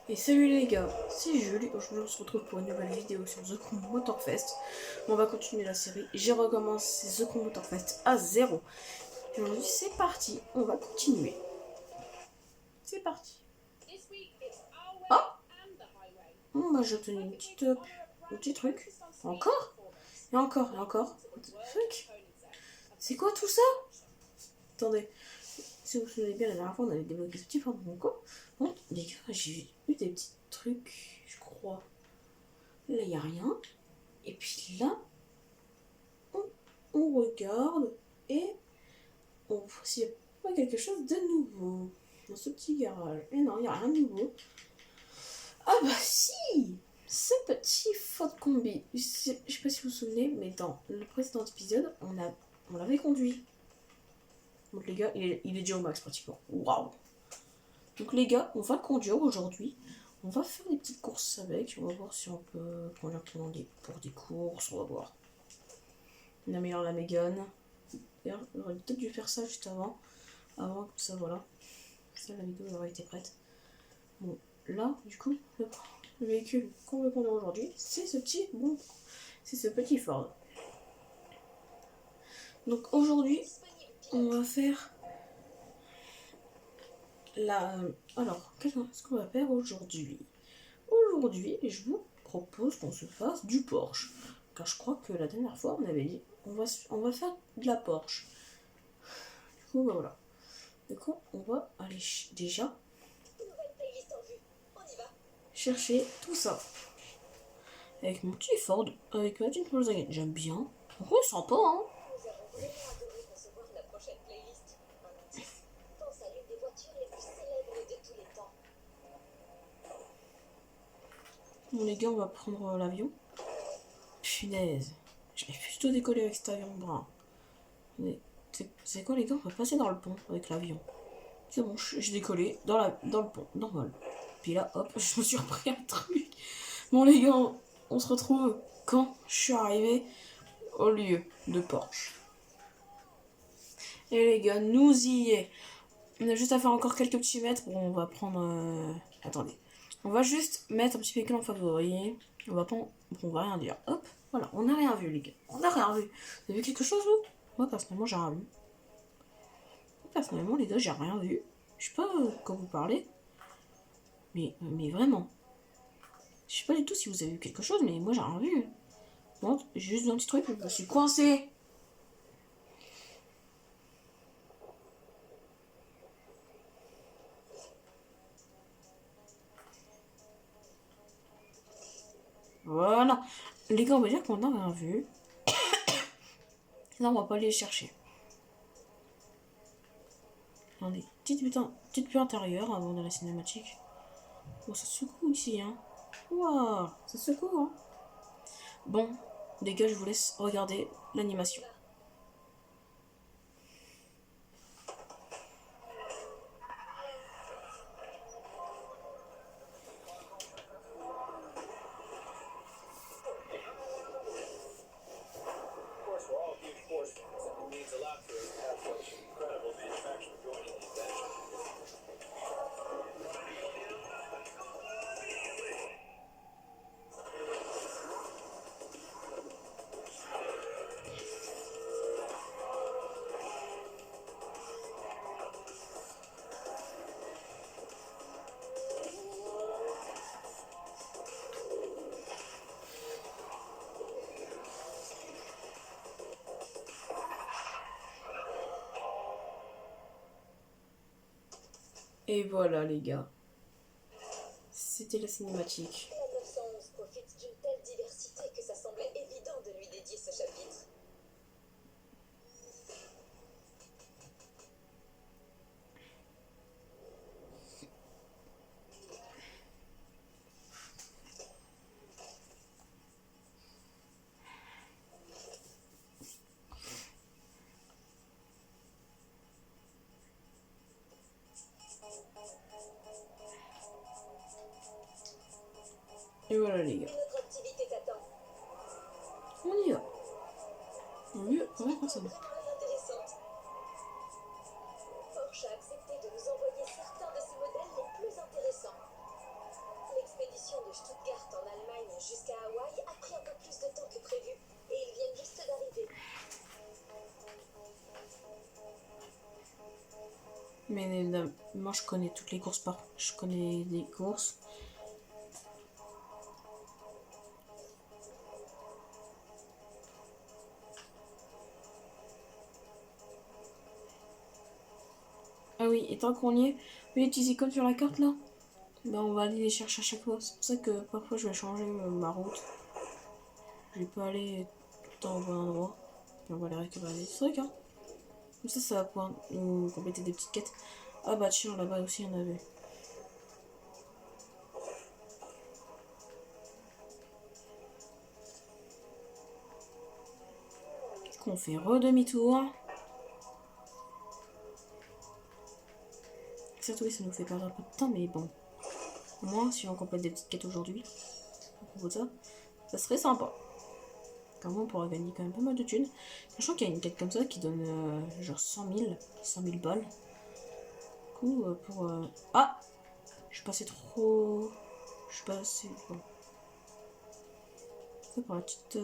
Et salut les gars, c'est Jules et aujourd'hui on se retrouve pour une nouvelle vidéo sur The Crew Motorfest. On va continuer la série, j'ai recommencé The Crew Motorfest à 0. Et aujourd'hui c'est parti, on va continuer. C'est parti. Ah bah j'ai obtenu un petit truc. Encore. Et encore, et encore. What the fuck? C'est quoi tout ça? Attendez, si vous vous souvenez bien la dernière fois on avait débloqué ce petit point de mon corps. Bon les gars, j'ai eu des petits trucs, je crois. Là il n'y a rien. Et puis là, on regarde et on voit s'il n'y a pas quelque chose de nouveau dans ce petit garage. Et non, il n'y a rien de nouveau. Ah bah si, ce petit Ford Combi. Je sais pas si vous vous souvenez, mais dans le précédent épisode, on l'avait conduit. Donc les gars, il est déjà au max pratiquement. Waouh. Donc les gars, on va le conduire aujourd'hui. On va faire des petites courses avec. On va voir si on peut conduire pour des courses. On va voir. On améliore la Mégane. J'aurais peut-être dû faire ça juste avant. Avant, comme ça, voilà. Ça, la vidéo aurait été prête. Bon, là, du coup, le véhicule qu'on veut conduire aujourd'hui, c'est ce petit Ford. Donc aujourd'hui, on va faire alors, qu'est-ce qu'on va faire aujourd'hui? Aujourd'hui, je vous propose qu'on se fasse du Porsche. Car je crois que la dernière fois, on avait dit on va faire de la Porsche. Du coup, bah voilà. Du coup, on va aller déjà chercher tout ça. Avec mon petit Ford, avec ma petite Volkswagen. J'aime bien. On ressent pas, hein. Bon, les gars, on va prendre l'avion. Punaise. J'arrive plus à décoller avec cet avion brun. C'est quoi, les gars? On va passer dans le pont avec l'avion. C'est bon, j'ai décollé dans le pont, normal. Puis là, hop, je me suis repris un truc. Bon, les gars, on se retrouve quand je suis arrivé au lieu de Porsche. Et les gars, nous y est. On a juste à faire encore quelques petits mètres. Bon, on va prendre... Attendez. On va juste mettre un petit véhicule en favori. On va pas... on va rien dire. Hop, voilà, on n'a rien vu, les gars. On n'a rien vu. Vous avez vu quelque chose, vous? Moi, personnellement, j'ai rien vu. Personnellement, les gars, j'ai rien vu. Je sais pas quand vous parlez. Mais vraiment. Je sais pas du tout si vous avez vu quelque chose, mais moi, j'ai rien vu. Bon, j'ai juste un petit truc, je me suis coincé. Voilà. Les gars, on va dire qu'on n'a rien vu. Là, on va pas aller les chercher. Attendez, petite vue intérieure avant de la cinématique. Oh, ça secoue ici, hein. Waouh, ça secoue, hein. Bon, les gars, je vous laisse regarder l'animation. Et voilà, les gars. C'était la cinématique. La 911 profite d'une telle diversité que ça semblait évident de lui dédier ce chapitre. Et voilà, les gars. Une autre activité t'attend. On y va. Mieux, première personne. Très intéressante. Porsche a accepté de nous envoyer certains de ses modèles les plus intéressants. Mais moi je connais toutes les courses je connais les courses. Ah oui, et tant qu'on y est, vous voyez les petits icônes sur la carte là? Ben on va aller les chercher à chaque fois. C'est pour ça que parfois je vais changer ma route. Je vais pas aller tout le temps au bon endroit. Puis on va les récupérer des trucs, hein. Comme ça va pouvoir nous compléter des petites quêtes. Ah bah tiens, là-bas aussi il y en avait. Qu'on fait redemi-tour. Certes oui, ça nous fait perdre un peu de temps, mais bon. Au moins, si on complète des petites quêtes aujourd'hui, à propos de ça, ça serait sympa. Comme on pourra gagner quand même pas mal de thunes. Sachant qu'il y a une quête comme ça qui donne genre 100 000 balles. Du coup, pour... Ah, je suis passé trop... Je suis passé... Bon. Ça, pour la petite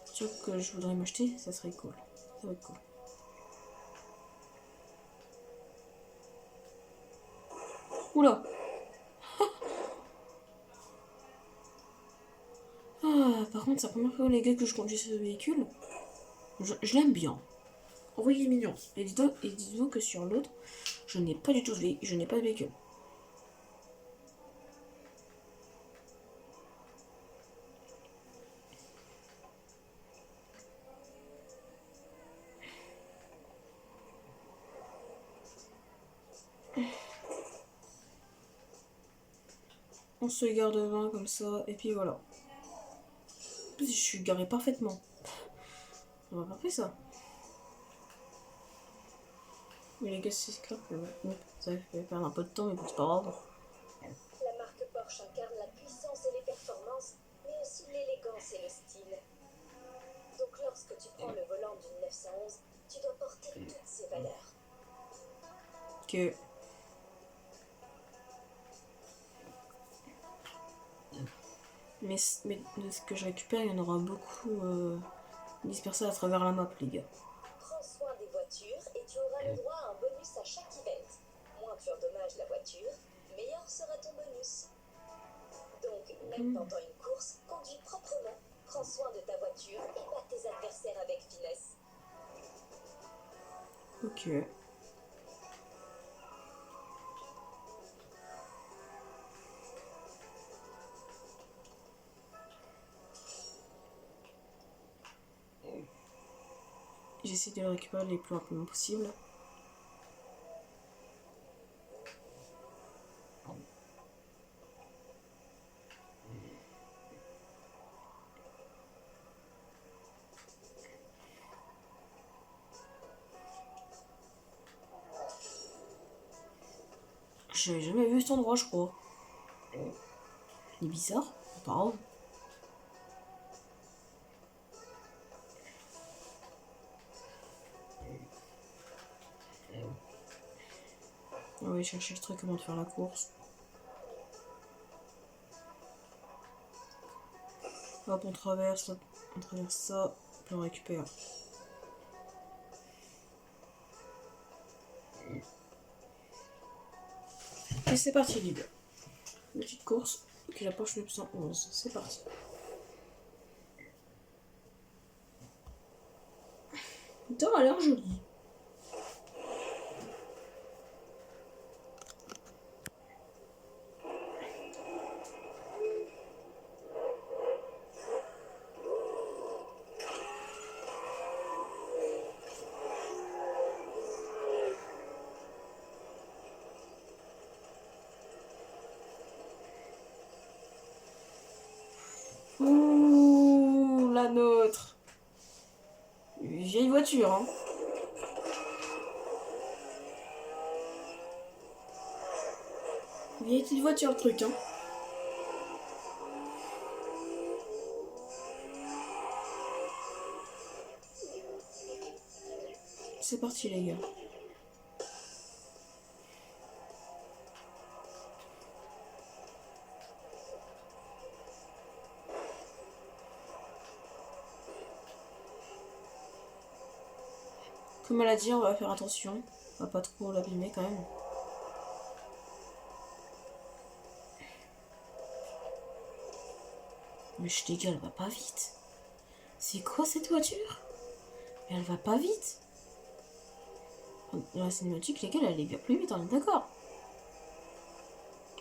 truc que je voudrais m'acheter, ça serait cool. Ça va être cool. Oula. Ah, par contre, c'est la première fois, les gars, que je conduis ce véhicule. Je l'aime bien. En vrai, il est mignon. Et dites-vous que sur l'autre, je n'ai pas du tout je n'ai pas de véhicule. On se garde devant comme ça, et puis voilà. En plus, je suis garé parfaitement. On va pas faire ça. Mais les gars, c'est clair que ça fait perdre un peu de temps, mais bon, c'est pas grave. La marque Porsche incarne la puissance et les performances, mais aussi l'élégance et le style. Donc lorsque tu prends le volant d'une 911, tu dois porter toutes ces valeurs. Que... Mais de ce que je récupère, il y en aura beaucoup dispersés à travers la map, les gars. Prends soin des voitures et tu auras le droit à un bonus à chaque event. Moins tu endommages la voiture, meilleur sera ton bonus. Donc, même pendant une course, conduis proprement, prends soin de ta voiture et bats tes adversaires avec finesse. Ok. J'essaie de le récupérer le plus rapidement possible. J'avais jamais vu cet endroit, je crois. Il est bizarre, c'est pas grave. On va aller chercher le truc avant de faire la course. Hop, on traverse ça, puis on récupère. Et c'est parti, les gars. Petite course, qui la Porsche 911. C'est parti. Putain, elle a l'air jolie. Ouh, la nôtre. Une vieille voiture, hein. Vieille petite voiture, le truc, hein. C'est parti, les gars. Comme elle a dit, on va faire attention. On va pas trop l'abîmer quand même. Mais je dis qu'elle va pas vite. C'est quoi cette voiture? Mais elle va pas vite. Dans la cinématique, les gars, elle allait bien plus vite, on est d'accord.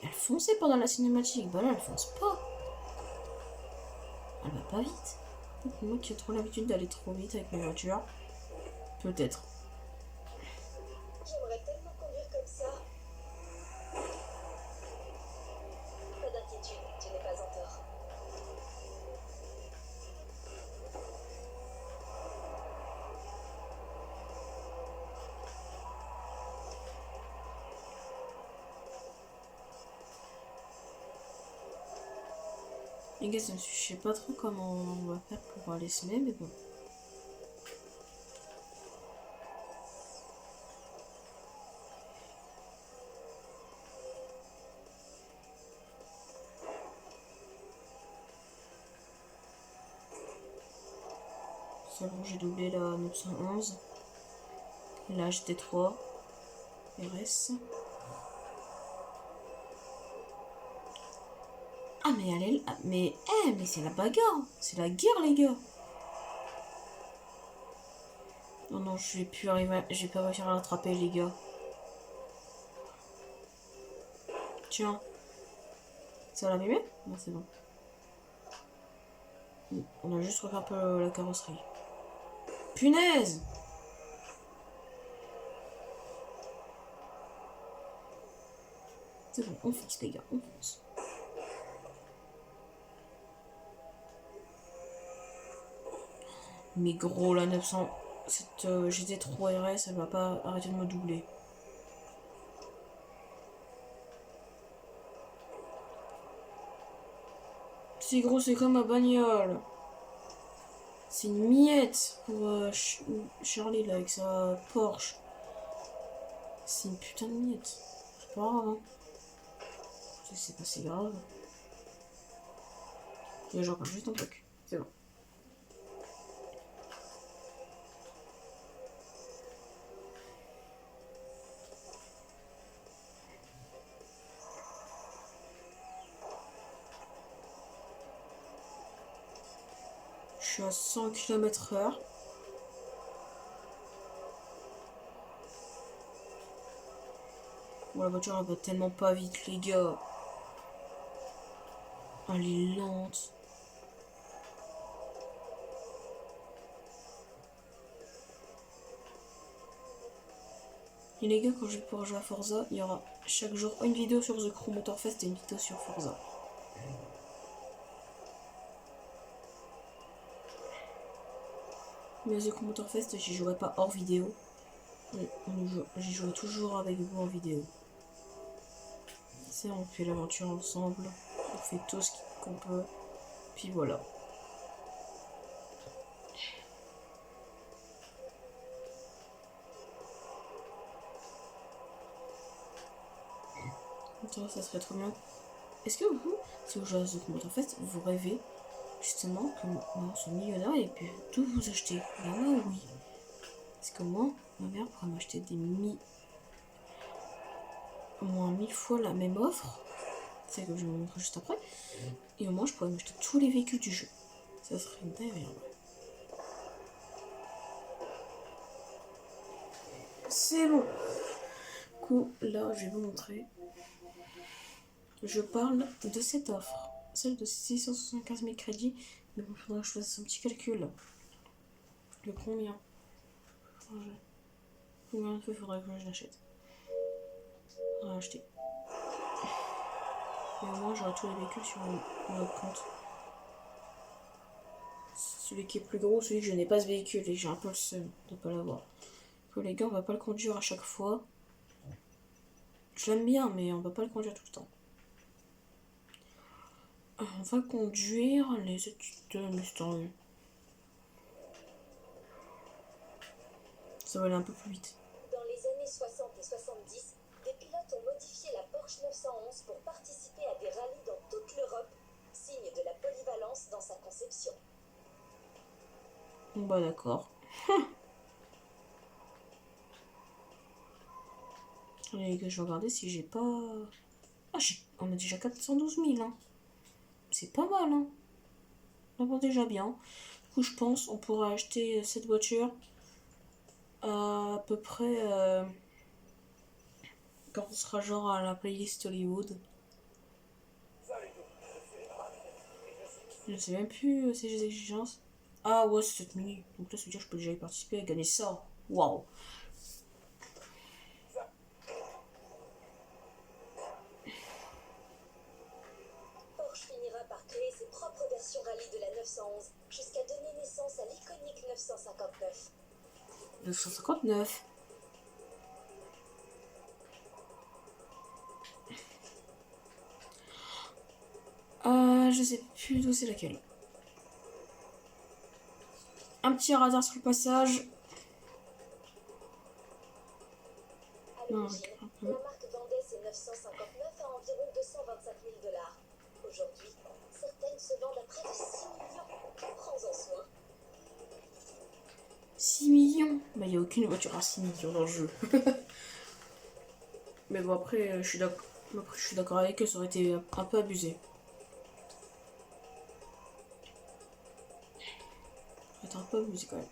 Elle fonçait pendant la cinématique. Bah là, elle fonce pas. Elle va pas vite. Moi qui ai trop l'habitude d'aller trop vite avec mes voitures. Peut-être. J'aimerais tellement conduire comme ça. Pas d'inquiétude, tu n'es pas en tort. Les gars, je sais pas trop comment on va faire pour aller se mettre, mais bon. C'est bon, j'ai doublé la 911. Là, j'étais 3. RS. Ah, mais elle est là. Mais, mais c'est la bagarre. C'est la guerre, les gars. Non, non, je vais plus arriver. Je vais pas réussir à l'attraper, les gars. Tiens. Ça va l'abîmer? Non, c'est bon. On a juste refait un peu la carrosserie. Punaise! C'est bon, on fonce, les gars, on fonce. Mais gros, la 900, cette GT3 RS, elle va pas arrêter de me doubler. C'est gros, c'est comme ma bagnole. C'est une miette pour Charlie, là, avec sa Porsche. C'est une putain de miette. C'est pas grave, hein. C'est pas si grave. Et j'en parle juste un truc. C'est bon. Je suis à 100 km/h. Bon, la voiture elle va tellement pas vite, les gars. Elle est lente. Et les gars, quand je vais pouvoir jouer à Forza, il y aura chaque jour une vidéo sur The Crew Motorfest et une vidéo sur Forza. Mais The Crew Motorfest, j'y jouerai pas hors vidéo. J'y jouerai toujours avec vous en vidéo. C'est on fait l'aventure ensemble. On fait tout ce qu'on peut. Puis voilà. Attends, ça serait trop bien. Est-ce que vous, si vous jouez à The Motorfest, vous rêvez justement que moi, soit millionnaire et puis tout vous acheter? Ben moi, oui. Parce que moi, ma mère pourrait m'acheter au moins 1000 fois la même offre. C'est que je vais vous montrer juste après. Et au moins, je pourrais m'acheter tous les véhicules du jeu. Ça serait derrière. C'est bon. Du coup, là, je vais vous montrer. Je parle de cette offre. Celle de 675 000 crédits. Mais bon, il faudra que je fasse un petit calcul. Le combien? Combien de fois il faudrait que je l'achète? On va acheter. Et au moins, j'aurai tous les véhicules sur mon compte. Celui qui est plus gros, celui que je n'ai pas ce véhicule et j'ai un peu le seum de ne pas l'avoir. Que les gars, on va pas le conduire à chaque fois. Je l'aime bien, mais on va pas le conduire tout le temps. On va conduire les études de Mustang. Ça va aller un peu plus vite. Dans les années 60 et 70, des pilotes ont modifié la Porsche 911 pour participer à des rallyes dans toute l'Europe, signe de la polyvalence dans sa conception. Bah d'accord. Et que je vais regarder si j'ai pas... Ah, on a déjà 412 000, hein. C'est pas mal, hein. On va déjà bien. Du coup, je pense on pourra acheter cette voiture à peu près quand on sera genre à la playlist Hollywood. Je ne sais même plus si j'ai des exigences. Ah ouais, c'est cette mini. Donc là, ça veut dire que je peux déjà y participer et gagner ça. Waouh. Porsche finira par créer ses propres versions rallye de la 911 jusqu'à donner naissance à l'iconique 959. 959. Je sais plus d'où c'est laquelle. Un petit radar sur le passage. À Non, l'origine, la marque vendait ses 959 à environ 225 000 $. Aujourd'hui, certaines se vendent à près de 6 millions. Prends-en soin. 6 millions. Bah, il n'y a aucune voiture à 6 millions dans le jeu. Mais bon, après, je suis d'accord avec eux, ça aurait été un peu abusé. Ça aurait été un peu abusé quand même.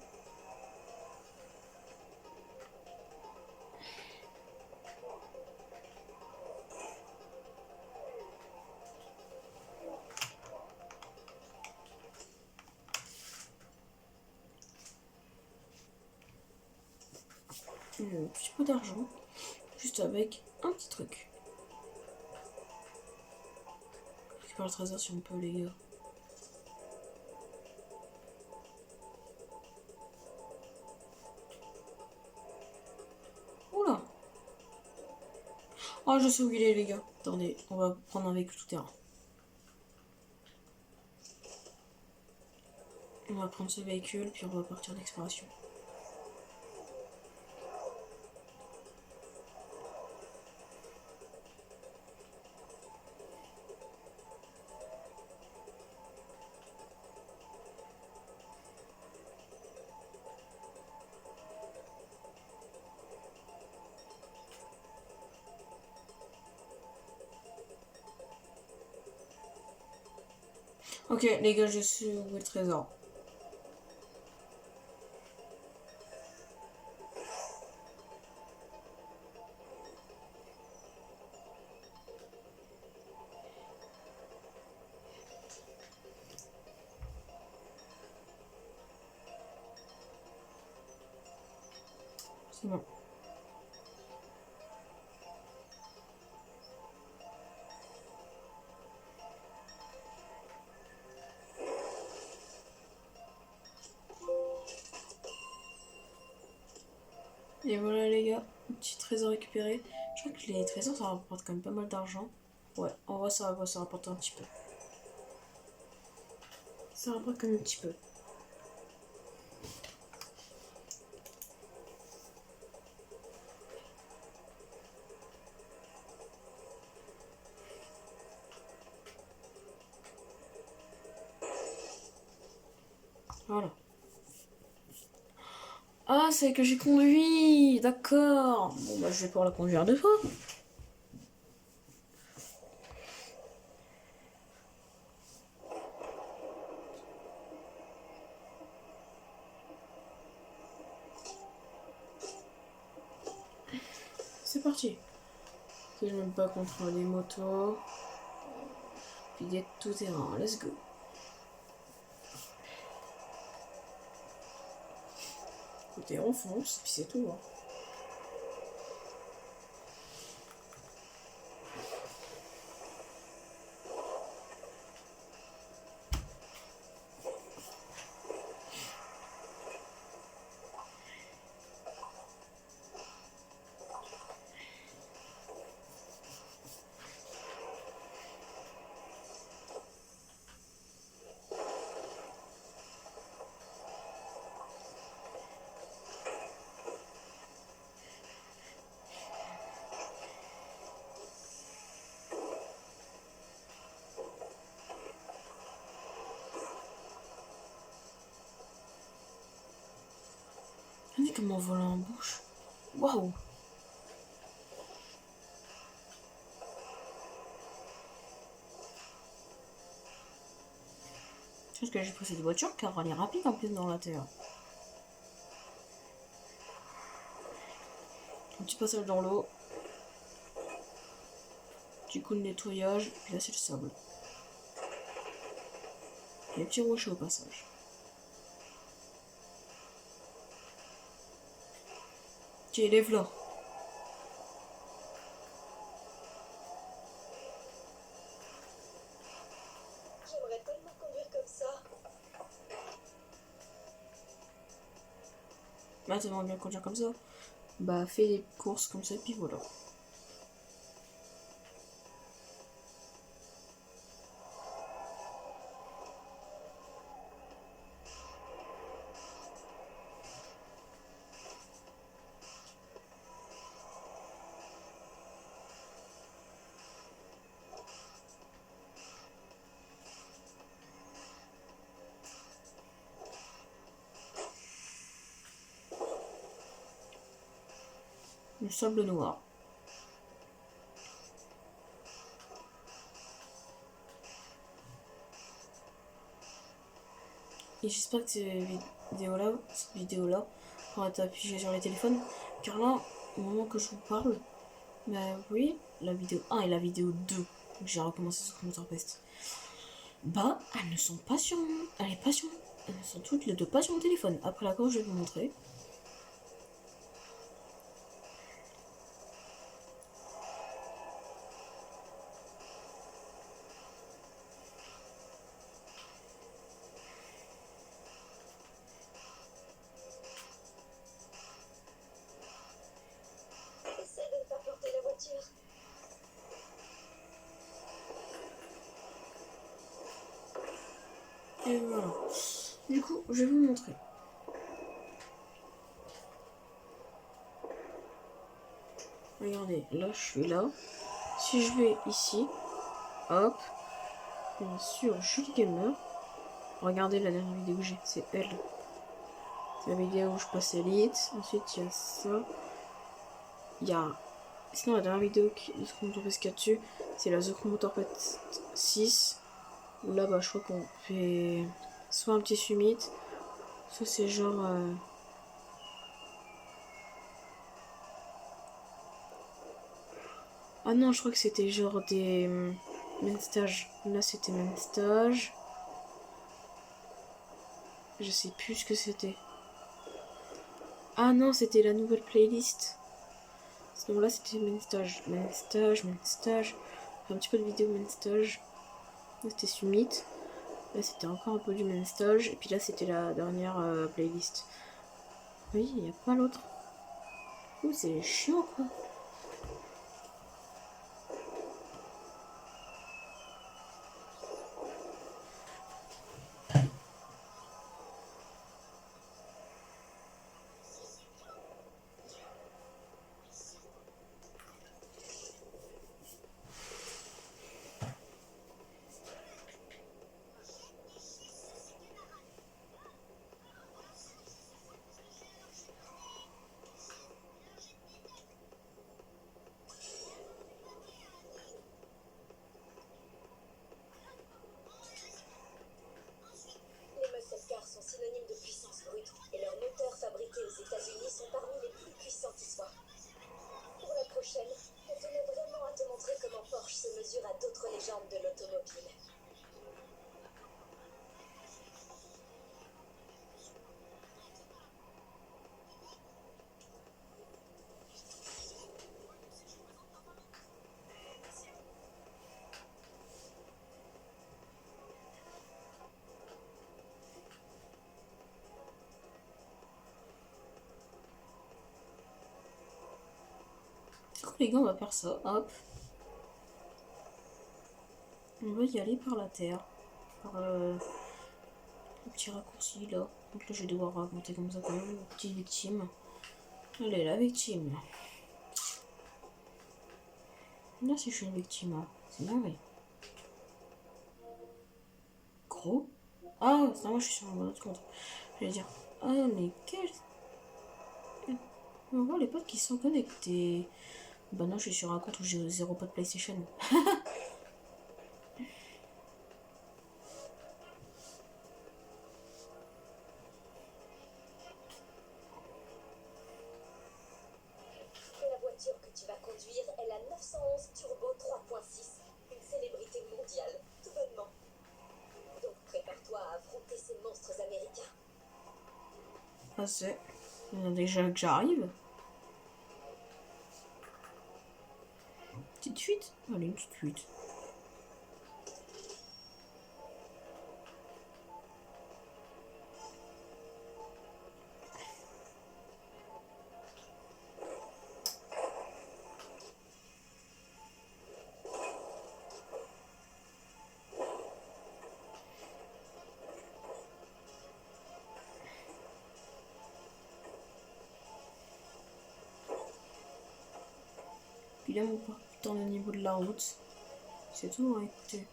Un petit peu d'argent. Juste avec un petit truc. Récupère le trésor si on peut, les gars. Oula. Oh, je sais où il est, les gars. Attendez, on va prendre un véhicule tout terrain. On va prendre ce véhicule, puis on va partir d'exploration. Ok, les gars, je sais où est le trésor. C'est bon. Et voilà les gars, petit trésor récupéré. Je crois que les trésors ça rapporte quand même pas mal d'argent. Ouais, en vrai ça rapporte un petit peu. Ça rapporte quand même un petit peu. Voilà. Ah, c'est que j'ai conduit. D'accord. Bon bah je vais pouvoir la conduire deux fois. C'est parti. Que je m'aime pas contre les motos. Puis des tout terrain. Let's go. Écoutez, on fonce, puis c'est tout. Hein. Regardez comment on vole en bouche. Waouh. pense que j'ai pris cette voiture car elle est rapide en plus dans la terre. Un petit passage dans l'eau. Petit coup de nettoyage. Puis là c'est le sable. Et les petits rochers au passage. Tiens, lève là. J'aimerais tellement conduire comme ça. Bah t'aimerais bien conduire comme ça. Bah fais des courses comme ça, puis voilà. Le sable noir. Et j'espère que cette vidéo-là pourra être affichée sur les téléphones. Car là, au moment que je vous parle, bah vous voyez, la vidéo 1 et la vidéo 2, donc j'ai recommencé sur Computer Pest. Bah, elles ne sont pas sur mon... Elles ne sont toutes les deux pas sur mon téléphone. Après la course, je vais vous montrer. Essaie de ne pas porter la voiture. Et voilà. Du coup, je vais vous montrer. Regardez, là, je suis là. Si je vais ici, hop, bien sûr, Julie Gamer. Regardez la dernière vidéo que j'ai, c'est elle. C'est la vidéo où je passe Elite. Ensuite, il y a ça. Il y a... Sinon, la dernière vidéo de ce qu'on ce qu'il y a dessus, c'est la The Motorpet 6. Où là, bah, je crois qu'on fait soit un petit summit, soit c'est genre... Ah non, je crois que c'était genre des... main stage. Là, c'était main stage. Je sais plus ce que c'était. Ah non, c'était la nouvelle playlist. Sinon là, c'était main stage. Main stage, main stage. Un petit peu de vidéo main stage. Là, c'était summit. Là, c'était encore un peu du main stage. Et puis là, c'était la dernière playlist. Oui, il n'y a pas l'autre. Ouh, c'est chiant, quoi. Les muscle cars sont synonymes de puissance brute et leurs moteurs fabriqués aux États-Unis sont parmi les plus puissants qui soient. Pour la prochaine, on tenait vraiment à te montrer comment Porsche se mesure à d'autres légendes de l'automobile. Du coup, les gars, on va faire ça. Hop. On va y aller par la terre. Par le petit raccourci, là. Donc là, je vais devoir monter comme ça quand même. Petite victime. Allez, la victime. Là, si je suis une victime, hein. C'est merveilleux. Gros. Ah, c'est moi, je suis sur un autre compte. Je vais dire. Ah, mais quel. On voit les potes qui sont connectés. Bah non, je suis sur un compte où j'ai 0 pote PlayStation. passer. Il y en a déjà que j'arrive. Petite fuite. Allez, une petite fuite. Puis là, mon pas putain le niveau de la route. C'est tout, hein, écoutez.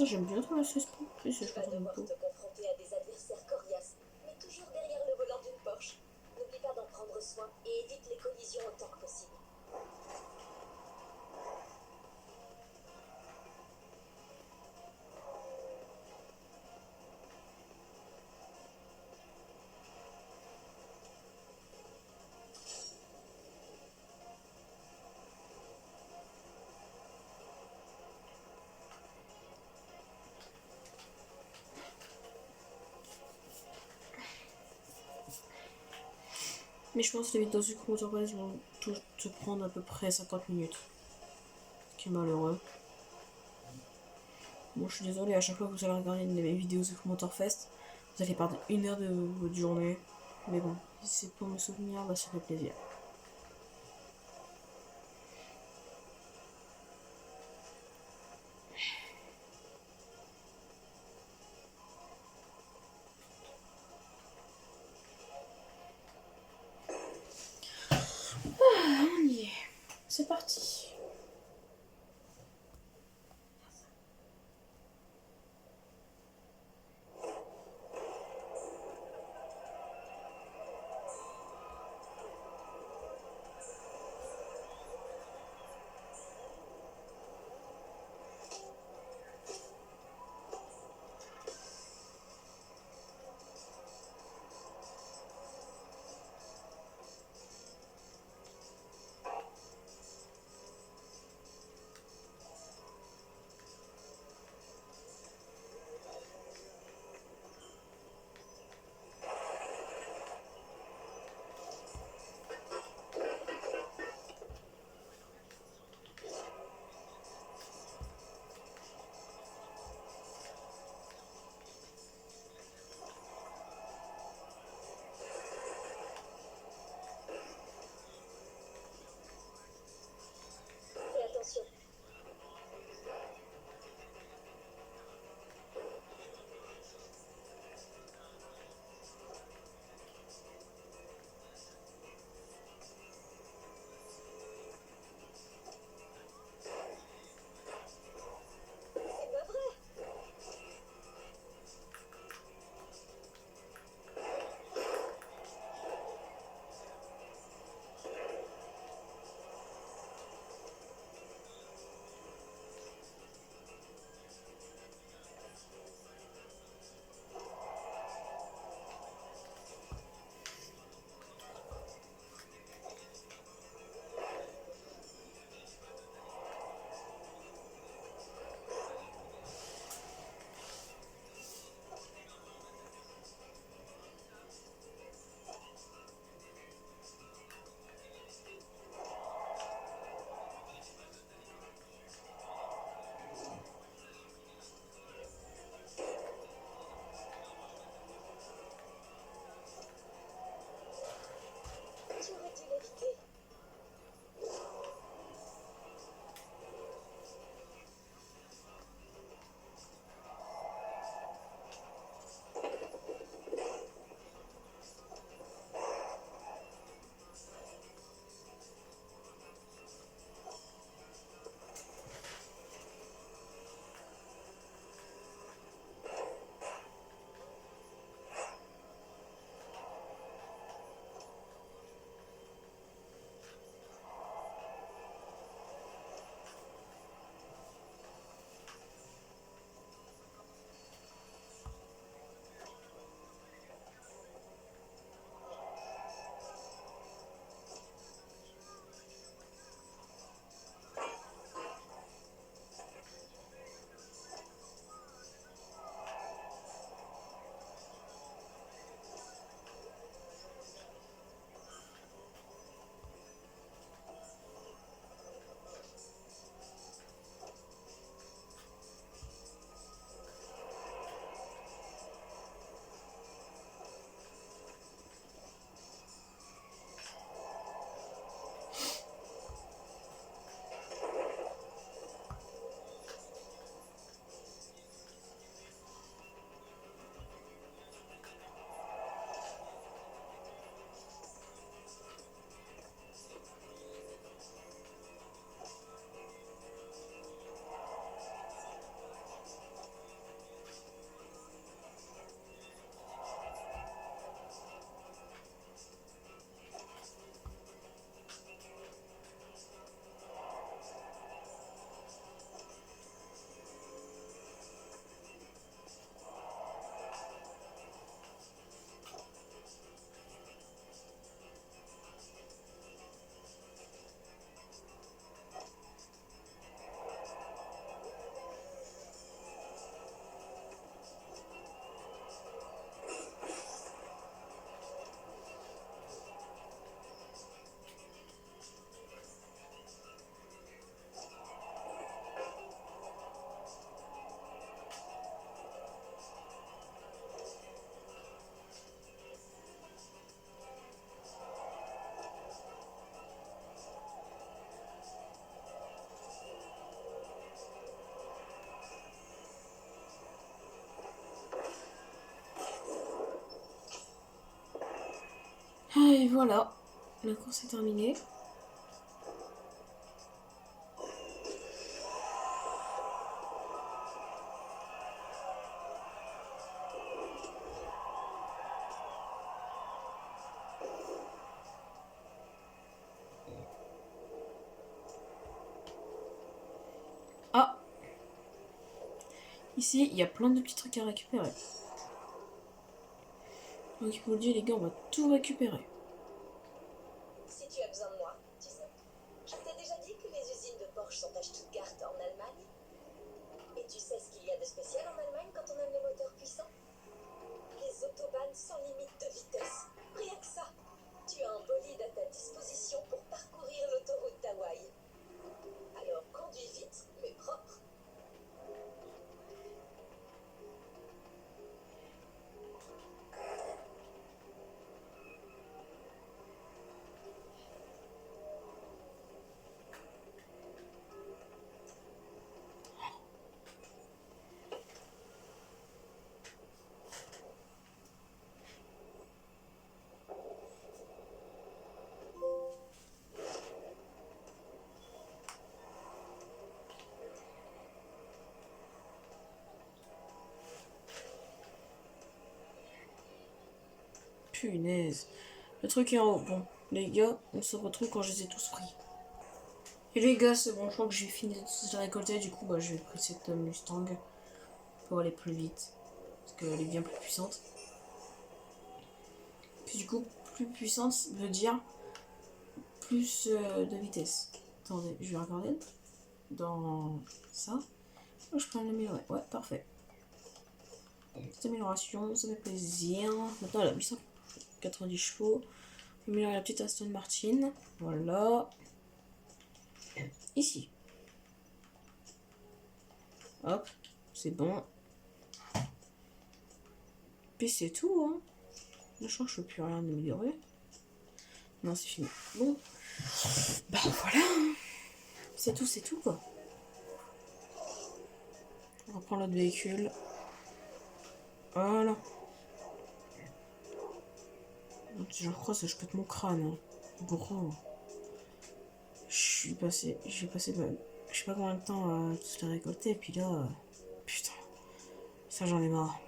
J'aime bien trop la sauce pot. Plus je Tu vas préfère une devoir peau. te confronter à des adversaires coriaces, mais toujours derrière le volant d'une Porsche. N'oublie pas d'en prendre soin et évite les collisions autant que possible. Mais je pense que les vidéos sur Motorways vont toutes te prendre à peu près 50 minutes. Ce qui est malheureux. Bon, je suis désolée, à chaque fois que vous allez regarder une de mes vidéos sur Motorfest, vous allez perdre 1 heure de votre journée. Mais bon, si c'est pour me souvenir, bah ça fait plaisir. Ah, on y est. C'est parti. Et voilà, la course est terminée. Ah, ici, il y a plein de petits trucs à récupérer. Donc, je vous le dis, les gars, on va tout récupérer. Si tu as besoin de moi, tu sais. Je t'ai déjà dit que les usines de Porsche sont à Stuttgart, en Allemagne. Et tu sais ce qu'il y a de spécial en Allemagne quand on aime les moteurs puissants? Les autobahns sans limite de vitesse. Rien que ça. Tu as un bolide à ta disposition pour parcourir l'autoroute d'Hawaï. Alors conduis vite, mais propre. Punaise. Le truc est en haut. Bon, les gars, on se retrouve quand je les ai tous pris. Et les gars, c'est bon, je crois que j'ai fini de tous les récolter. Du coup, bah, je vais prendre cette Mustang pour aller plus vite. Parce qu'elle est bien plus puissante. Puis du coup, plus puissante veut dire plus de vitesse. Attendez, je vais regarder. Dans ça. Je peux l'améliorer. Ouais, parfait. Petite amélioration, ça fait plaisir. Maintenant, elle a 890 chevaux. On va améliorer la petite Aston Martin. Voilà. Ici. Hop, c'est bon. Puis c'est tout, hein. Je crois que je peux plus rien améliorer. Non, c'est fini. Bon. Bah voilà. C'est tout, quoi. On reprend l'autre véhicule. Voilà. Je crois que je pète mon crâne. Hein. Gros. J'ai passé je sais pas combien de temps à tout les récolter. Et puis là, putain. Ça, j'en ai marre.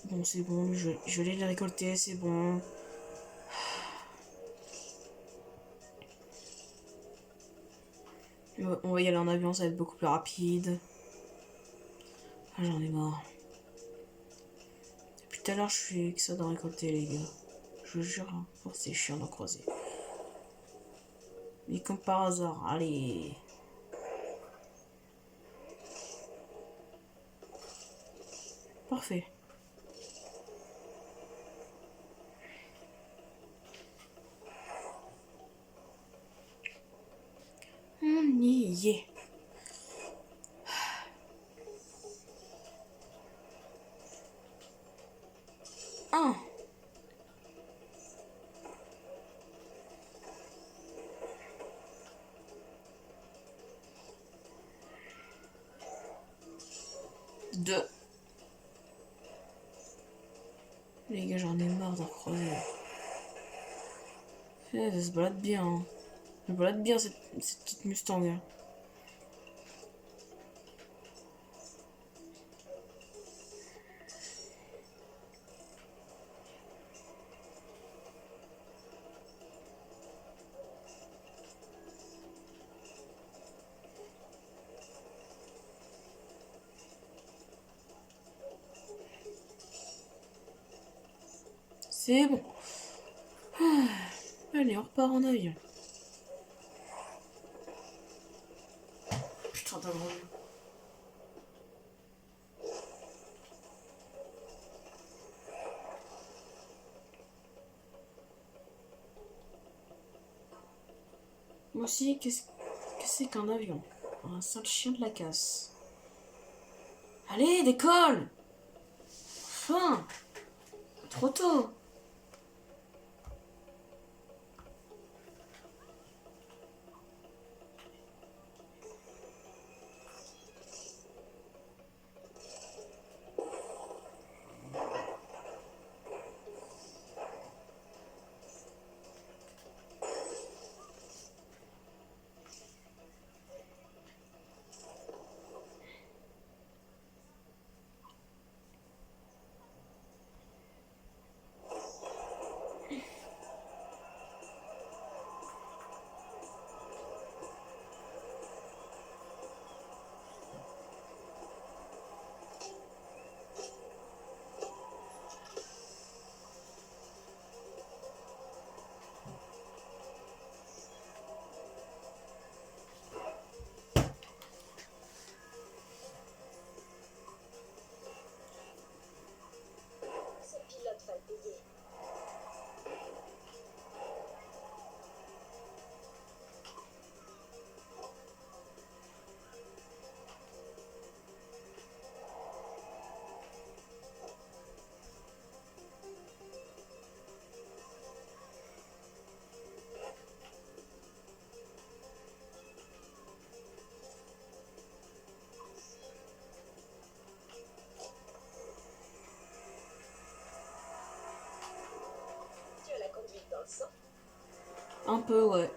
Bon, c'est bon. Je vais les récolter. C'est bon. On va y aller en avion. Ça va être beaucoup plus rapide. Ah, j'en ai marre. Depuis tout à l'heure, je suis que ça d'en récolter, les gars. Je vous jure, hein. Oh, c'est chiant d'en croiser. Mais comme par hasard, allez. Parfait. On y est. Un. Deux. Les gars, j'en ai marre d'en croiser. Ça se balade bien. Hein. Ça se balade bien cette petite Mustang. Hein. C'est bon. Allez, on repart en avion. Putain, t'as grand. Moi aussi, qu'est-ce que c'est qu'un avion? Un sale chien de la casse. Allez, décolle! Enfin! Trop tôt! force, hein. Un peu, ouais.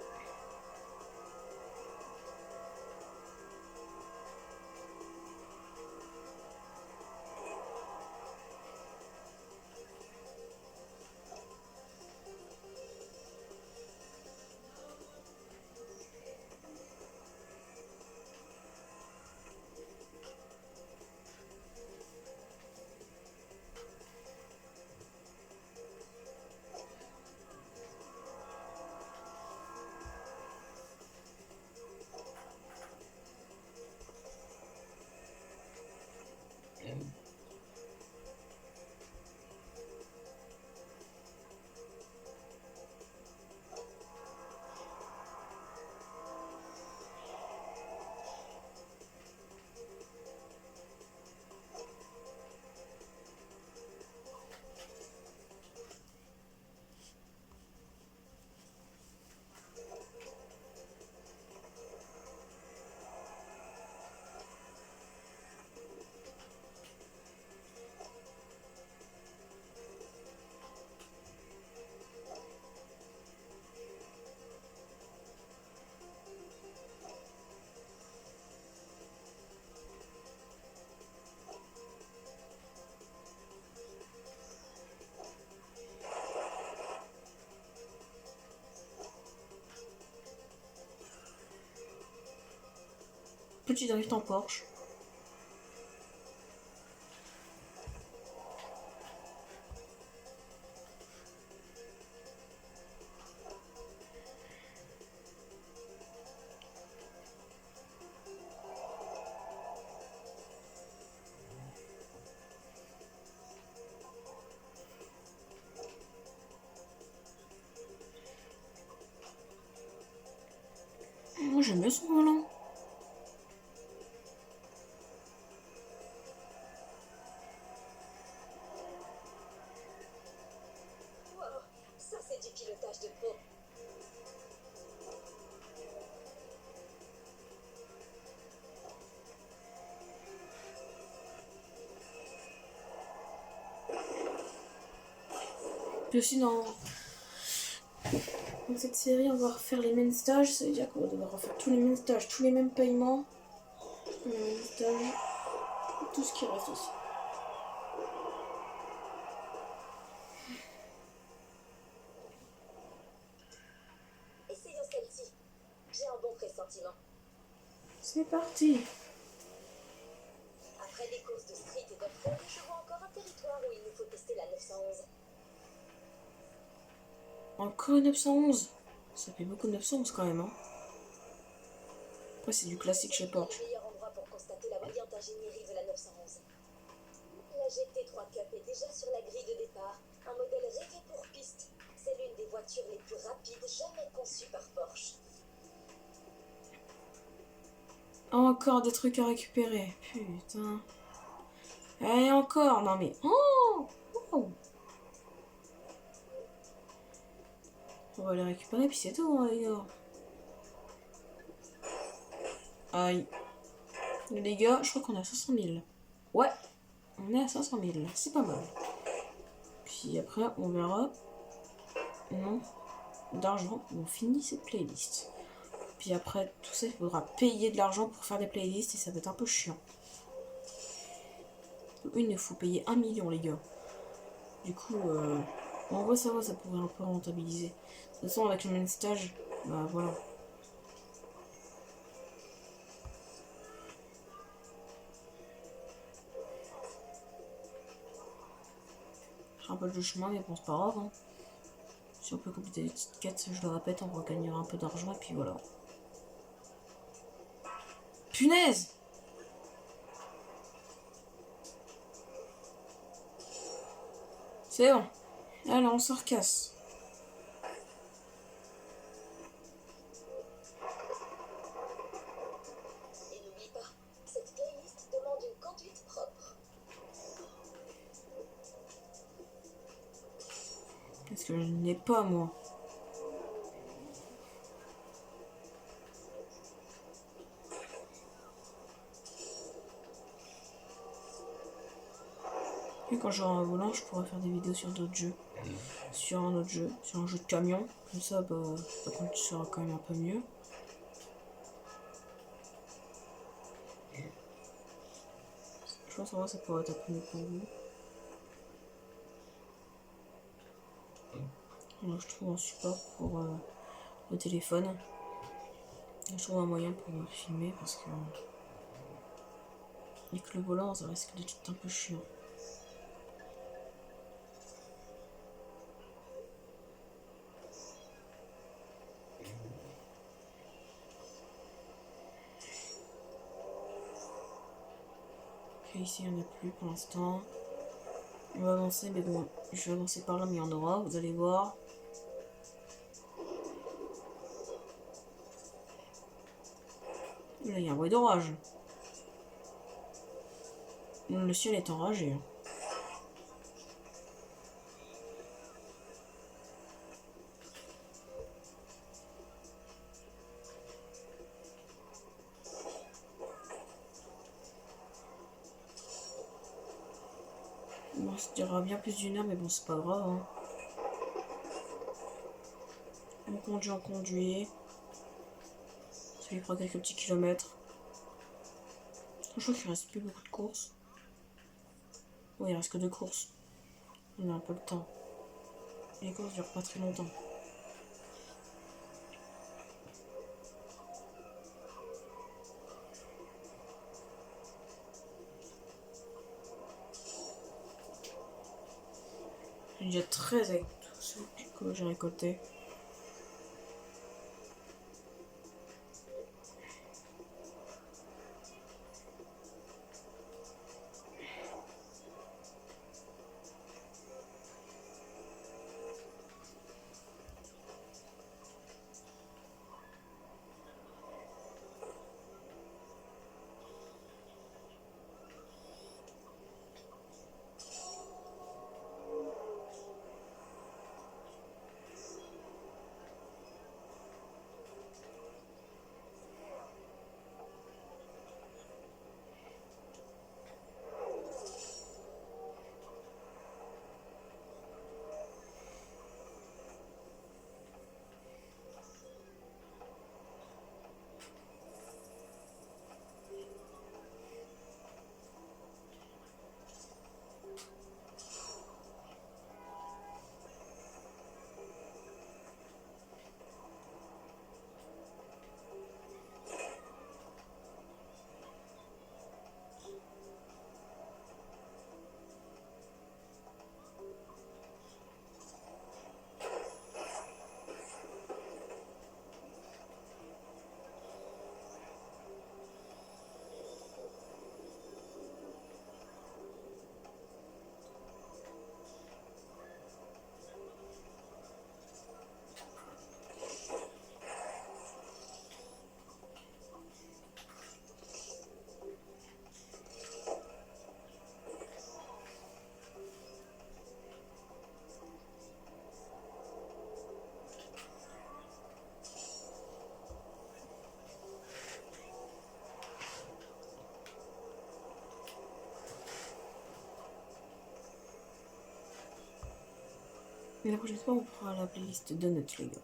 Petit drift en Porsche. Moi j'aime bien son volant. Wow, ça c'est du pilotage de pro. Puis aussi dans cette série, on va refaire les mêmes stages. Ça veut dire qu'on va devoir refaire tous les mêmes stages, tous les mêmes paiements. Les mêmes stages. Tout ce qui reste aussi. Essayons celle-ci. J'ai un bon pressentiment. C'est parti. Après des courses de street et d'off-road, je vois encore un territoire où il nous faut tester la 911. Encore une 911. Ça fait beaucoup de 911 quand même, hein. Après c'est du classique chez Porsche. Le meilleur endroit pour constater la brillante ingénierie de la 911. La GT3 Cup est déjà sur la grille de départ. Un modèle rêvé pour piste. C'est l'une des voitures les plus rapides jamais conçues par Porsche. Encore des trucs à récupérer. Putain. Et encore. Non mais... Oh, oh. On va les récupérer puis c'est tout, hein, les gars. Aïe. Les gars, je crois qu'on est à 500 000. Ouais. On est à 500 000. C'est pas mal. Puis après, on verra. Non. D'argent. On finit cette playlist. Puis après, tout ça, il faudra payer de l'argent pour faire des playlists et ça va être un peu chiant. Une, il faut payer 1 million, les gars. Du coup, en vrai, ça va, ça pourrait un peu rentabiliser. De toute façon, avec le même stage, bah voilà. Je rappelle le chemin, mais bon, c'est pas grave. Hein. Si on peut compléter les petites quêtes, je le répète, on va gagner un peu d'argent et puis voilà. Punaise! C'est bon. Allez, on se recasse. Et n'oublie pas, cette playlist demande une conduite propre. Parce que je n'ai pas, moi. quand j'aurai un volant, je pourrai faire des vidéos sur d'autres jeux. Sur un autre jeu, sur un jeu de camion. Comme ça, la conduite sera quand même un peu mieux. Je pense que ça pourrait être un peu mieux pour vous. Alors, je trouve un support pour le téléphone. Je trouve un moyen pour filmer parce que avec le volant, ça risque d'être un peu chiant. Ok, ici il n'y en a plus pour l'instant. On va avancer, mais bon, je vais avancer par là, mais il y en aura, vous allez voir. Là, il y a un bruit d'orage. Le ciel est enragé. Hein. Bon, ça durera bien plus d'une heure, mais bon, c'est pas grave. Hein. On conduit. Ça lui fera quelques petits kilomètres. Je crois qu'il reste plus beaucoup de courses. Oui, il reste que 2 courses. On a un peu le temps. Et les courses durent pas très longtemps. J'ai déjà 13 avec tout ce que j'ai récolté. Et la prochaine fois, on fera la playlist de notre les gars.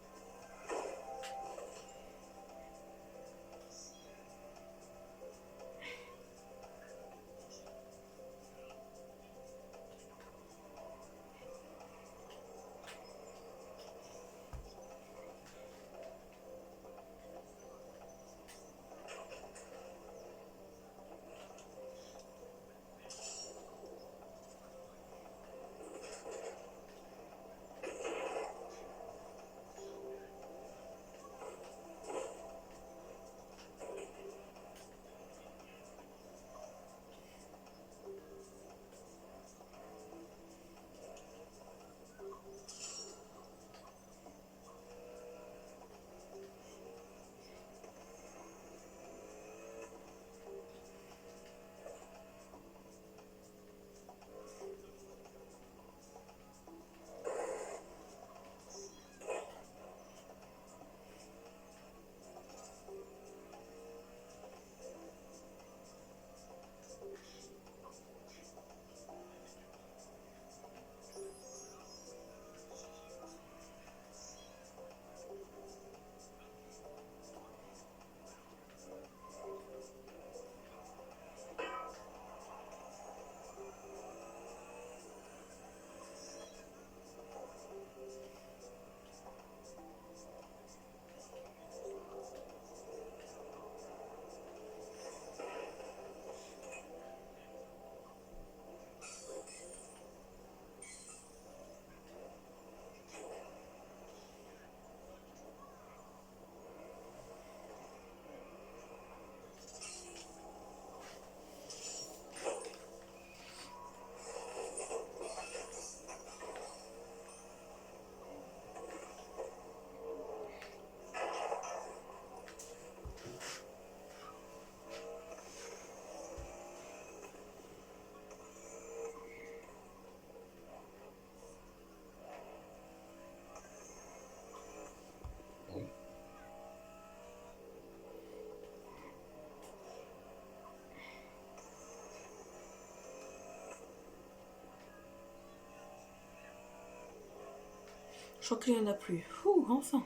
Je crois qu'il n'y en a plus. Ouh, enfin.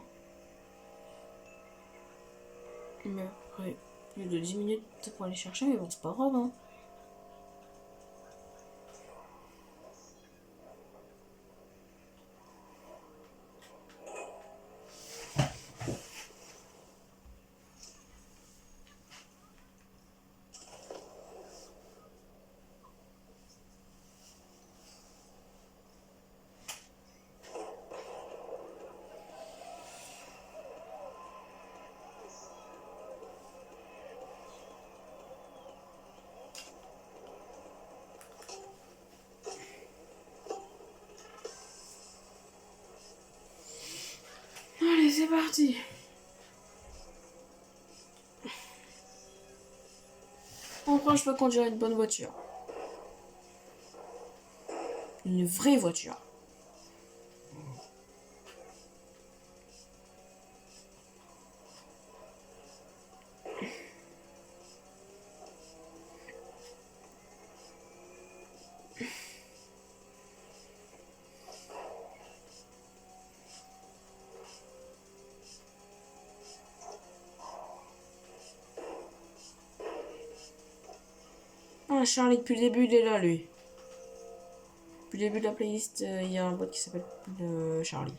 Mais après, plus de 10 minutes pour aller chercher, mais bon, c'est pas grave, hein. Allez, c'est parti. Enfin, je peux conduire une bonne voiture. Une vraie voiture. Ah, Charlie, depuis le début, il est là, lui. Depuis le début de la playlist, il y a un bot qui s'appelle Charlie.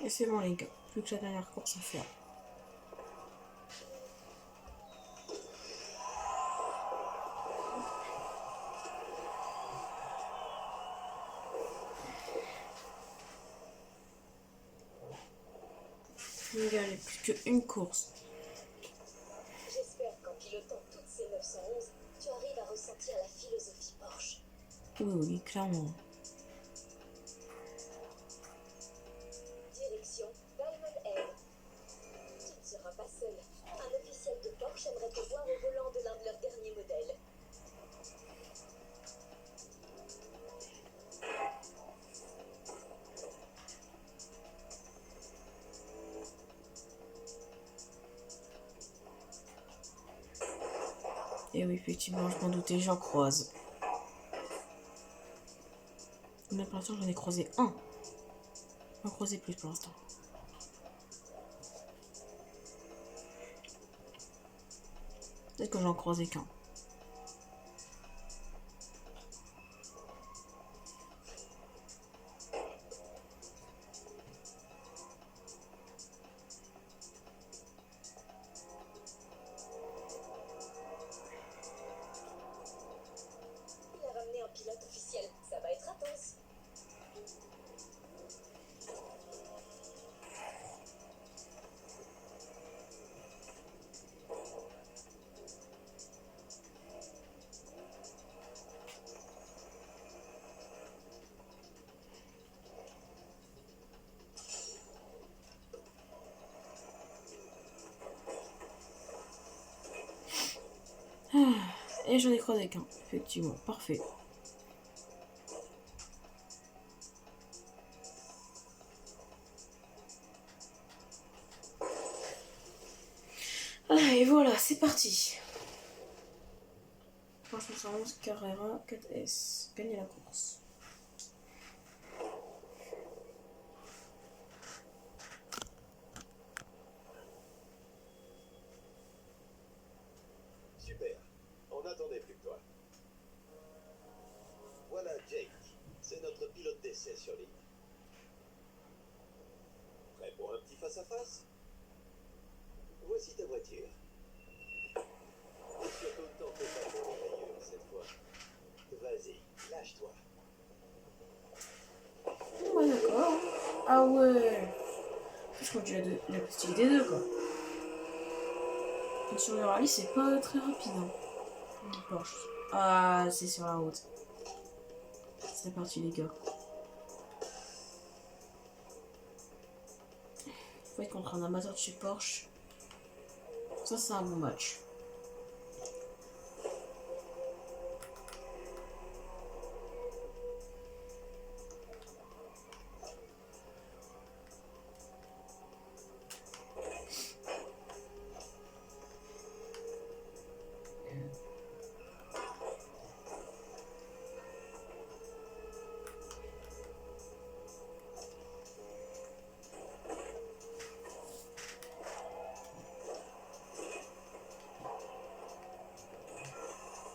Et c'est bon, les gars. Plus que la dernière course à faire. Les gars, il n'y a plus qu'une course. J'espère qu'en pilotant toutes ces 911, tu arrives à ressentir la philosophie Porsche. Oui, clairement. Direction Diamond Head. Tu ne seras pas seul. Un officiel de Porsche aimerait te voir au volant de l'un de leurs derniers modèles. Et oui, effectivement, je m'en doutais, j'en croise. Mais pour l'instant, j'en ai croisé un. J'en ai croisé plus pour l'instant. Peut-être que j'en croisais qu'un. pilote officiel. Ça va être intense. Et j'en ai croisé qu'un, effectivement. Parfait. Ah, et voilà, c'est parti. 311 Carrera 4S. Gagner la course. Super. On attendait plus que toi. Voilà Jake. C'est notre pilote d'essai sur ligne. Prêt pour un petit face-à-face? Voici ta voiture. Et surtout, t'en fais pas pour les rayures cette fois. Vas-y, lâche-toi. Ouais, d'accord. Ah ouais. Je crois que j'ai la petite des deux, quoi. Et sur le rallye, c'est pas très rapide. Hein. Porsche. Ah, c'est sur la route. C'est parti, les gars. Faut être contre un amateur de chez Porsche. Ça, c'est un bon match.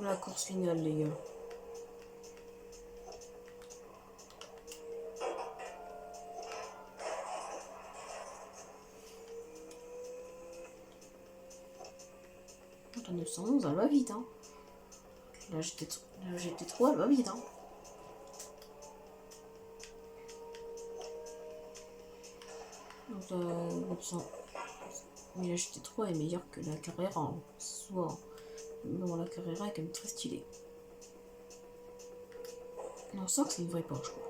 La course finale, les gars. La 911, elle va vite, hein. La GT3, elle va vite, hein. Donc, 900. Mais la GT3 est meilleure que la Carrera, hein. Soit. Bon, la Carrera est quand même très stylée. On sent que c'est une vraie Porsche, quoi.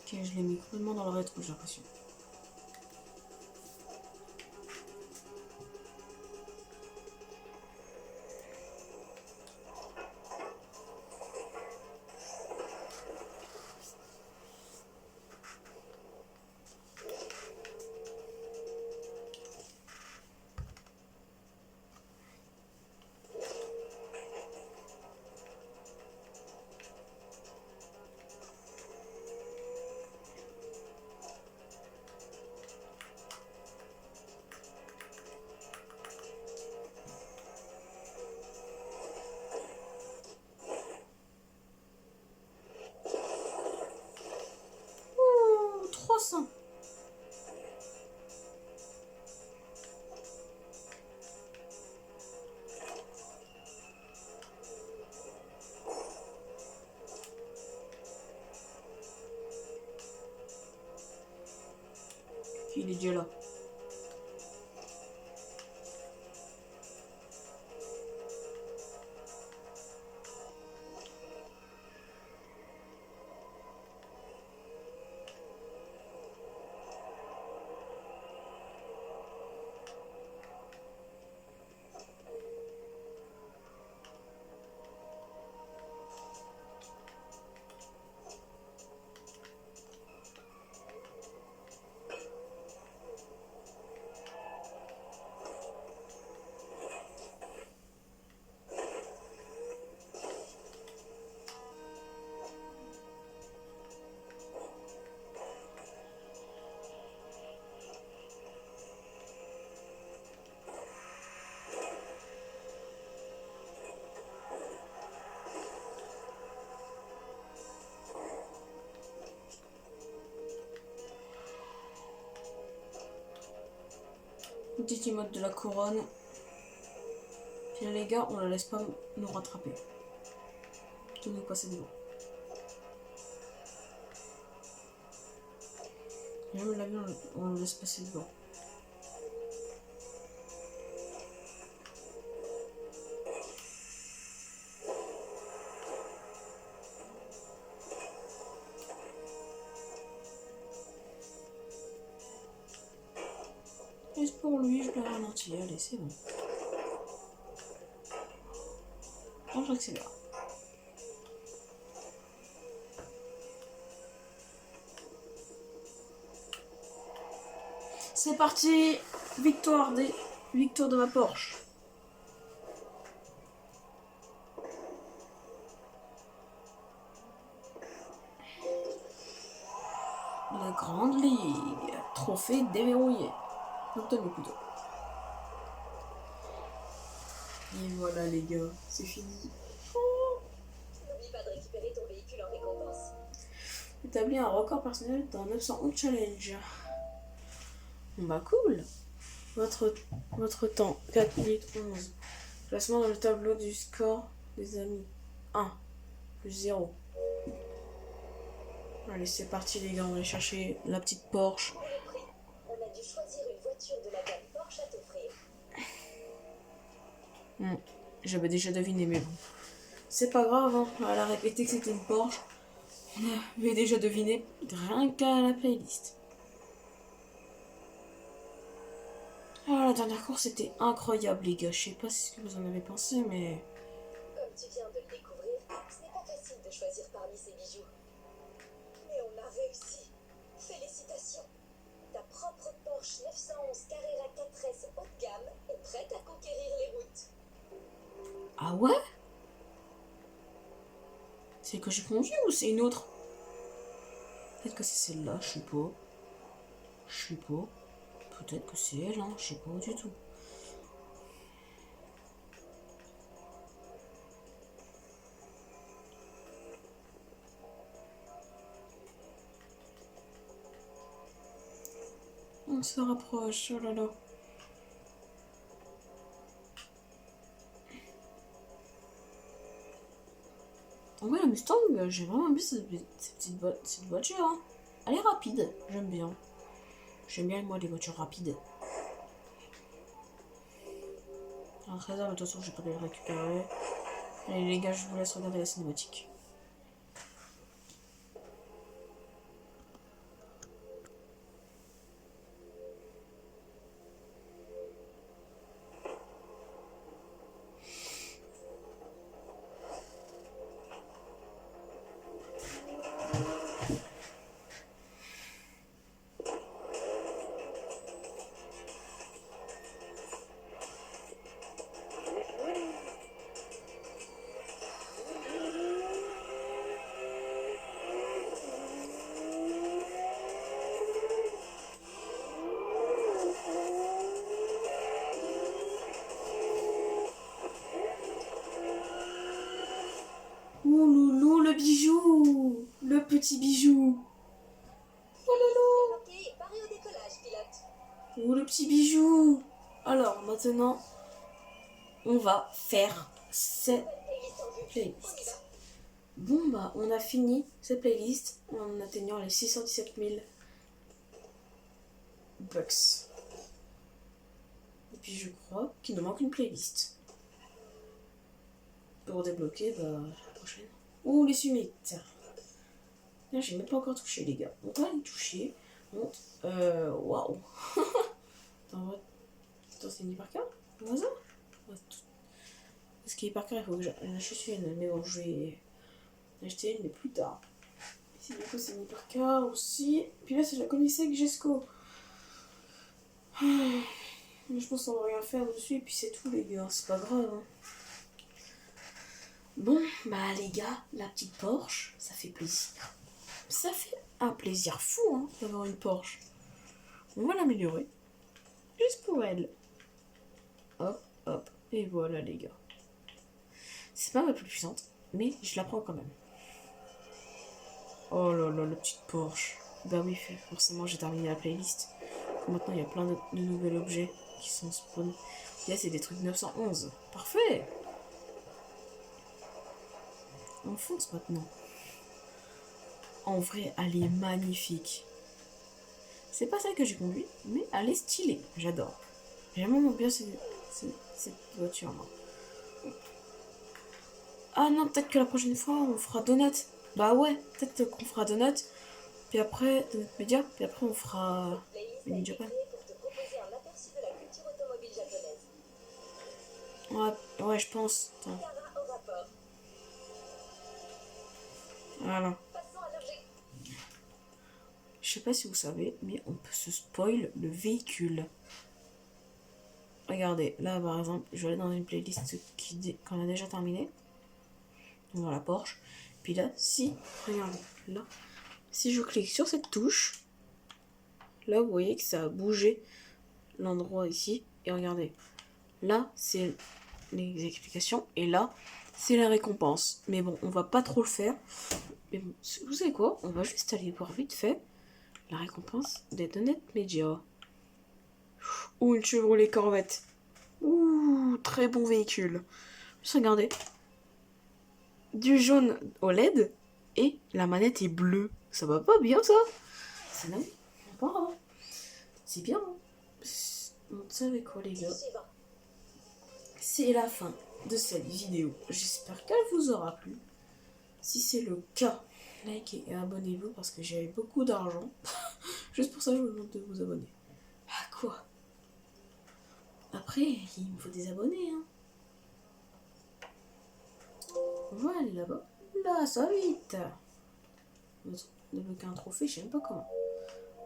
Ok, je l'ai mis complètement dans le rétro, j'ai l'impression. Oh, 300. Il est déjà là. Petite emote de la couronne. Puis là, les gars, on la laisse pas nous rattraper. De nous passer devant. Même l'avion, on le laisse passer devant. Et pour lui, je le ralentis. Allez, c'est bon. On j'accélère. C'est parti. Victoire de ma Porsche. La Grande Ligue. Trophée déverrouillé. Maintenant le couteau. Et voilà les gars, c'est fini. N'oublie pas de récupérer ton véhicule en récompense. Établi un record personnel dans 911 challenge. Bon bah cool. Votre temps, 4 minutes 11. Classement dans le tableau du score des amis. 1 plus 0. Allez, c'est parti les gars, on va aller chercher la petite Porsche. Pour le prix, on a dû choisir une voiture de la gamme Porsche à t'offrir. J'avais déjà deviné, mais bon. C'est pas grave, hein. Elle a répété que c'était une Porsche. On avait déjà deviné rien qu'à la playlist. Ah, la dernière course était incroyable, les gars. Je sais pas ce que vous en avez pensé, mais... Comme tu viens de le découvrir, ce n'est pas facile de choisir parmi ces bijoux. Mais on a réussi. Félicitations. Ta propre Porsche 911 Carrera 4S haut de gamme est prête à conquérir les routes. Ah ouais? C'est que j'ai conduit ou c'est une autre? Peut-être que c'est celle-là, je sais pas. Je sais pas. Peut-être que c'est elle, hein. Je sais pas du tout. On se rapproche, oh là là. En vrai, la Mustang, j'ai vraiment aimé cette voiture. Hein. Elle est rapide, j'aime bien. J'aime bien, moi, les voitures rapides. Un trésor, mais de toute façon, je vais pas les récupérer. Allez, les gars, je vous laisse regarder la cinématique. Oh loulou, le bijou! Le petit bijou! Oh loulou! Ok, paré au décollage, pilote. Oh le petit bijou! Alors maintenant, on va faire cette Playlist en vue. On y playlist. va. Bon bah, on a fini cette playlist en atteignant les 617 000 bucks. Et puis je crois qu'il nous manque une playlist. Pour débloquer, bah, la prochaine. Oh, les sumites. Là, j'ai même pas encore touché, les gars. On va les toucher. Monte. Waouh. Attends, c'est une Parker au hasard? Parce qu'il est Parker, il faut que j'en achète une. Mais bon, je vais acheter une, mais plus tard. Ici, du coup, c'est une Parker aussi. Puis là, c'est la Koenigsegg Jesko. Mais je pense qu'on va rien faire dessus, et puis c'est tout, les gars. C'est pas grave, hein. Bon, bah les gars, la petite Porsche, ça fait plaisir. Ça fait un plaisir fou, hein, d'avoir une Porsche. On va l'améliorer. Juste pour elle. Hop, hop. Et voilà, les gars. C'est pas ma plus puissante, mais je la prends quand même. Oh là là, la petite Porsche. Bah oui, forcément, j'ai terminé la playlist. Maintenant, il y a plein de nouveaux objets qui sont spawn. Là, c'est des trucs 911. Parfait. On fonce maintenant. En vrai, elle est magnifique. C'est pas celle que j'ai conduite, mais elle est stylée. J'adore. J'aime vraiment bien cette voiture-là. Ah non, peut-être que la prochaine fois, on fera Donut. Bah ouais, peut-être qu'on fera Donut. Puis après, Donut Media. Puis après, on fera Cette playlist a Mini été Japan. créée pour te proposer un aperçu de la culture automobile japonaise. Ouais, je pense. Attends. Kara au rapport. Voilà. Passons à l'objet. Je sais pas si vous savez, mais on peut se spoil le véhicule. Regardez, là par exemple, je vais aller dans une playlist qu'on a déjà terminée. Dans la Porsche. Puis là, regardez, là, si je clique sur cette touche, là vous voyez que ça a bougé l'endroit ici. Et regardez, là c'est les explications et là c'est la récompense. Mais bon, on va pas trop le faire. Mais bon, vous savez quoi? On va juste aller voir vite fait la récompense des Donut Media. Ou une Chevrolet Corvette. Ouh, très bon véhicule. Juste regardez. Du jaune au LED et la manette est bleue. Ça va pas bien ça? C'est non, pas. C'est bien. Vous savez quoi les gars? Suivant. C'est la fin de cette vidéo. J'espère qu'elle vous aura plu. Si c'est le cas, likez et abonnez-vous parce que j'ai beaucoup d'argent. Juste pour ça, je vous demande de vous abonner. À quoi? Après, il me faut des abonnés, hein. On va aller là-bas. Là, ça va vite. Débloquer un trophée, je sais même pas comment.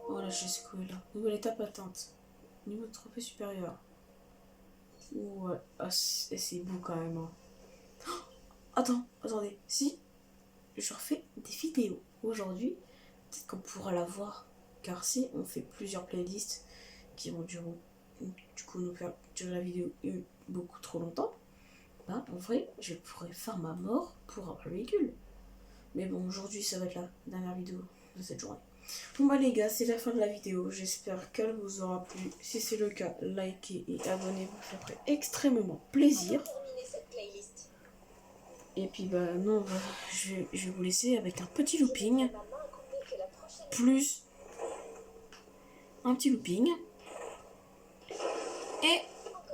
Voilà, je sais quoi là. Nouvelle étape atteinte. Niveau de trophée supérieur. Ouais, ah, c'est beau quand même. Hein. Oh, attendez. Si je refais des vidéos aujourd'hui, peut-être qu'on pourra la voir. Car si on fait plusieurs playlists qui vont durer, du coup, nous faire durer la vidéo beaucoup trop longtemps, bah, en vrai, je pourrais faire ma mort pour avoir le véhicule. Mais bon, aujourd'hui, ça va être la dernière vidéo de cette journée. Bon bah les gars, c'est la fin de la vidéo. J'espère qu'elle vous aura plu. Si c'est le cas, likez et abonnez-vous. Ça ferait extrêmement plaisir. Terminer cette playlist. Et puis bah non, je vais vous laisser avec un petit looping. Ma main a coupé que la prochaine. Plus un petit looping. Et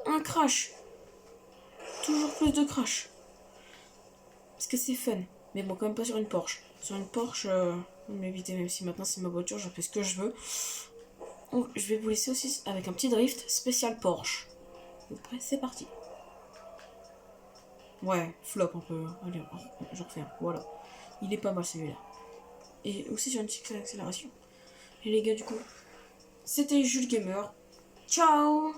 un crash. Toujours plus de crash. Parce que c'est fun. Mais bon, quand même pas sur une Porsche. Sur une Porsche, m'éviter, même si maintenant c'est ma voiture, j'en fais ce que je veux. Je vais vous laisser aussi avec un petit drift spécial Porsche. Vous êtes prêts? C'est parti. Ouais, flop un peu. Allez, je refais un. Voilà. Il est pas mal celui-là. Et aussi sur une petite accélération. Et les gars, du coup, c'était Jules Gamer. Ciao!